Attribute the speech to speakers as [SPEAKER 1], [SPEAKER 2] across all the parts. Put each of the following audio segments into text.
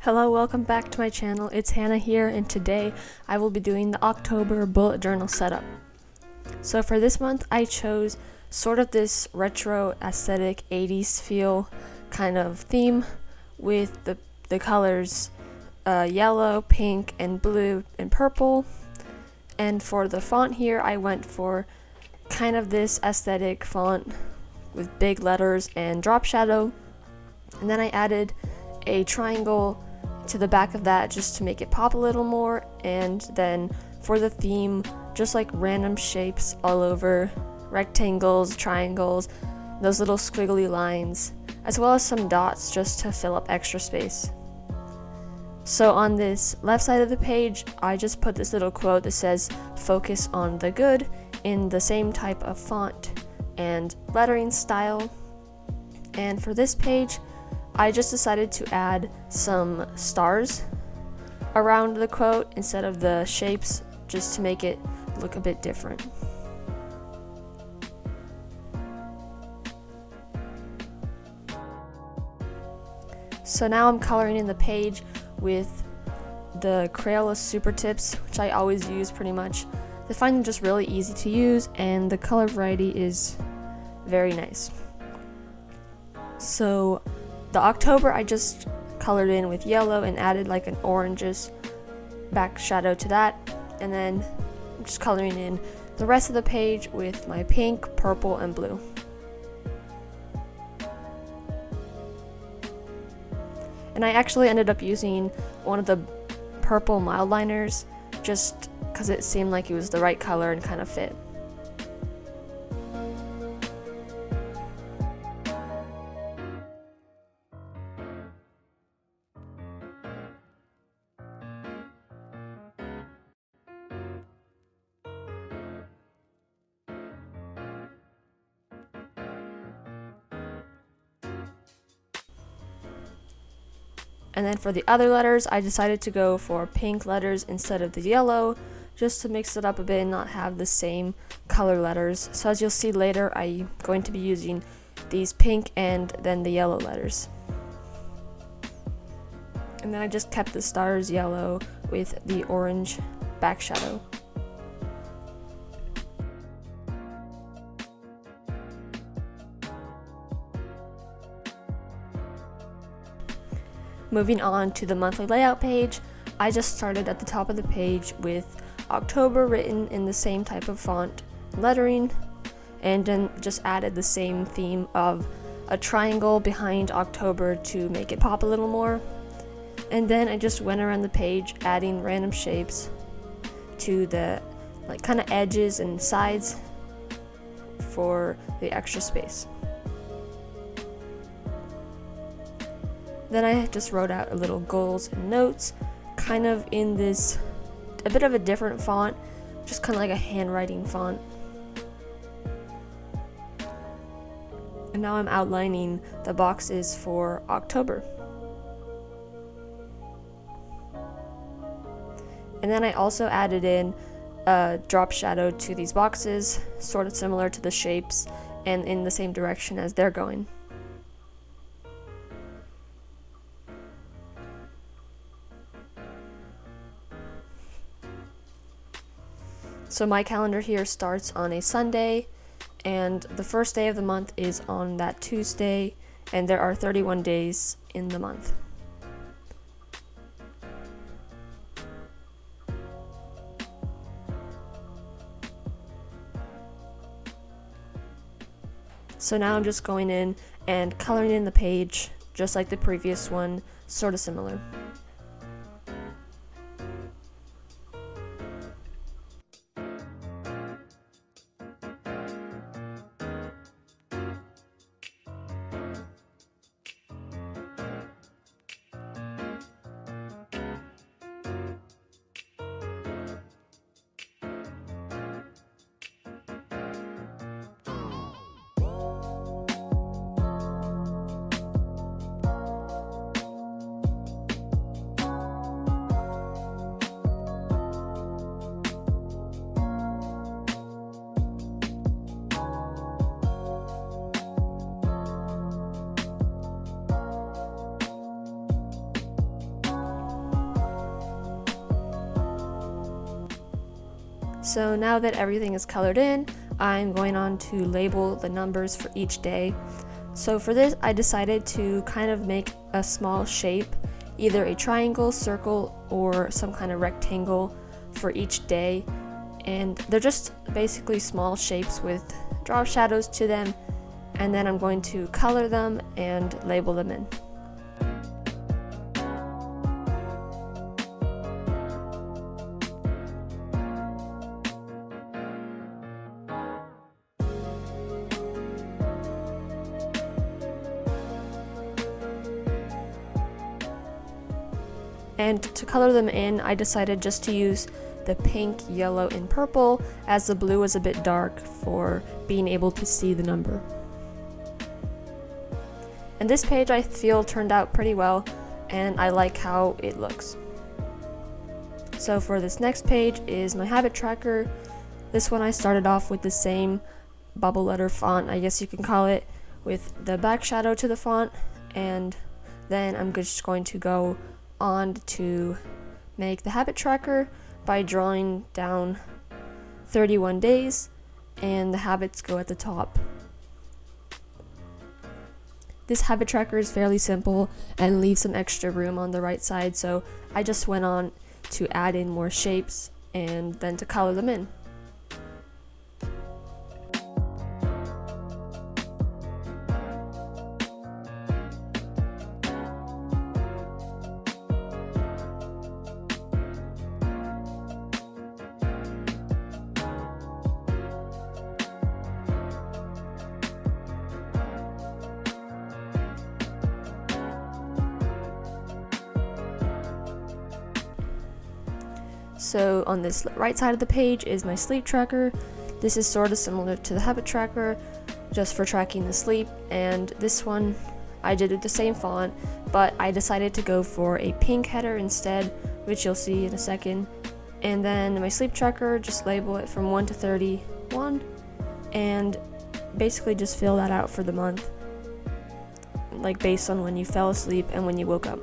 [SPEAKER 1] Hello, welcome back to my channel. It's Hannah here, and today I will be doing the October bullet journal setup. So for this month, I chose sort of this retro aesthetic 80s feel kind of theme with the colors yellow, pink, and blue, and purple. And for the font here, I went for kind of this aesthetic font with big letters and drop shadow. And then I added a triangle to the back of that just to make it pop a little more, and then for the theme, just like random shapes all over, rectangles, triangles, those little squiggly lines, as well as some dots just to fill up extra space. So on this left side of the page, I just put this little quote that says "Focus on the good" in the same type of font and lettering style. And for this page, I just decided to add some stars around the quote instead of the shapes, just to make it look a bit different. So now I'm coloring in the page with the Crayola Super Tips, which I always use pretty much. I find them just really easy to use, and the color variety is very nice. So the October, I just colored in with yellow and added like an orangish back shadow to that, and then I'm just coloring in the rest of the page with my pink, purple, and blue. And I actually ended up using one of the purple mild liners just because it seemed like it was the right color and kind of fit. And then for the other letters, I decided to go for pink letters instead of the yellow, just to mix it up a bit and not have the same color letters. So as you'll see later, I'm going to be using these pink and then the yellow letters. And then I just kept the stars yellow with the orange back shadow. Moving on to the monthly layout page, I just started at the top of the page with October written in the same type of font and lettering, and then just added the same theme of a triangle behind October to make it pop a little more. And then I just went around the page adding random shapes to the kind of edges and sides for the extra space. Then I just wrote out a little goals and notes, kind of in this, a bit of a different font, just kind of like a handwriting font. And now I'm outlining the boxes for October. And then I also added in a drop shadow to these boxes, sort of similar to the shapes and in the same direction as they're going. So my calendar here starts on a Sunday, and the first day of the month is on that Tuesday, and there are 31 days in the month. So now I'm just going in and coloring in the page, just like the previous one, sort of similar. So now that everything is colored in, I'm going on to label the numbers for each day. So for this, I decided to kind of make a small shape, either a triangle, circle, or some kind of rectangle for each day. And they're just basically small shapes with drop shadows to them. And then I'm going to color them and label them in. And to color them in, I decided just to use the pink, yellow, and purple, as the blue was a bit dark for being able to see the number. And this page I feel turned out pretty well, and I like how it looks. So for this next page is my habit tracker. This one I started off with the same bubble letter font, I guess you can call it, with the back shadow to the font, and then I'm just going to go on to make the habit tracker by drawing down 31 days, and the habits go at the top. This habit tracker is fairly simple and leaves some extra room on the right side, so I just went on to add in more shapes and then to color them in. So on this right side of the page is my sleep tracker. This is sort of similar to the habit tracker, just for tracking the sleep, and this one I did with the same font, but I decided to go for a pink header instead, which you'll see in a second. And then my sleep tracker, just label it from 1 to 31, and basically just fill that out for the month, like based on when you fell asleep and when you woke up.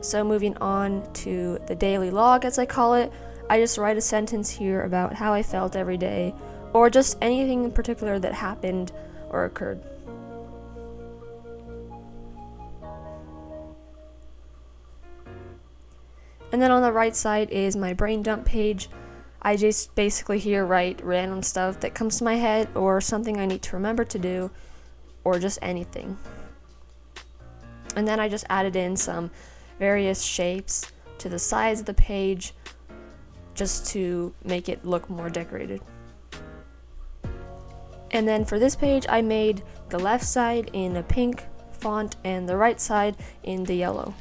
[SPEAKER 1] So moving on to the daily log, as I call it, I just write a sentence here about how I felt every day, or just anything in particular that happened or occurred. And then on the right side is my brain dump page. I just basically here write random stuff that comes to my head, or something I need to remember to do, or just anything. And then I just added in some various shapes to the sides of the page just to make it look more decorated. And then for this page, I made the left side in a pink font and the right side in the yellow.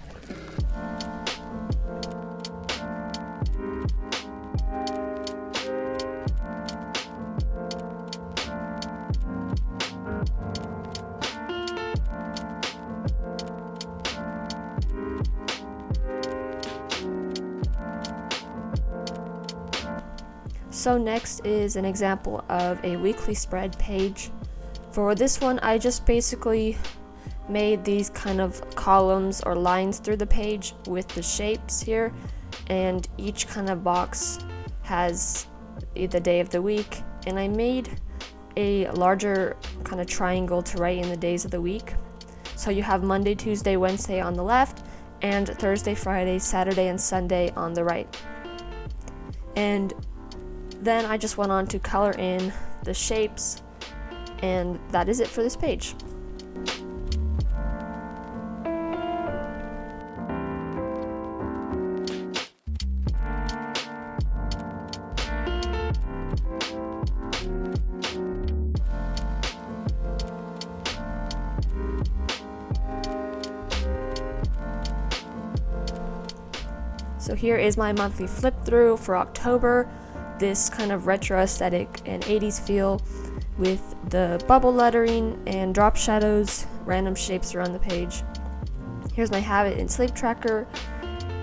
[SPEAKER 1] So next is an example of a weekly spread page. For this one, I just basically made these kind of columns or lines through the page with the shapes here, and each kind of box has the day of the week, and I made a larger kind of triangle to write in the days of the week. So you have Monday, Tuesday, Wednesday on the left, and Thursday, Friday, Saturday, and Sunday on the right. And then I just went on to color in the shapes, and that is it for this page. So here is my monthly flip through for October. This kind of retro aesthetic and 80s feel with the bubble lettering and drop shadows, random shapes around the page. Here's my habit and sleep tracker,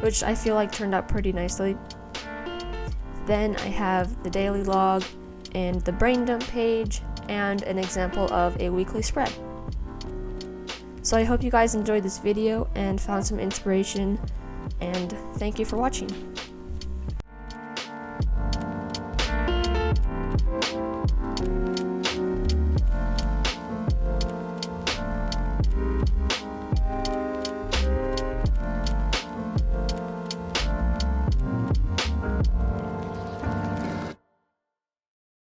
[SPEAKER 1] which I feel like turned out pretty nicely. Then I have the daily log and the brain dump page and an example of a weekly spread. So I hope you guys enjoyed this video and found some inspiration, and thank you for watching.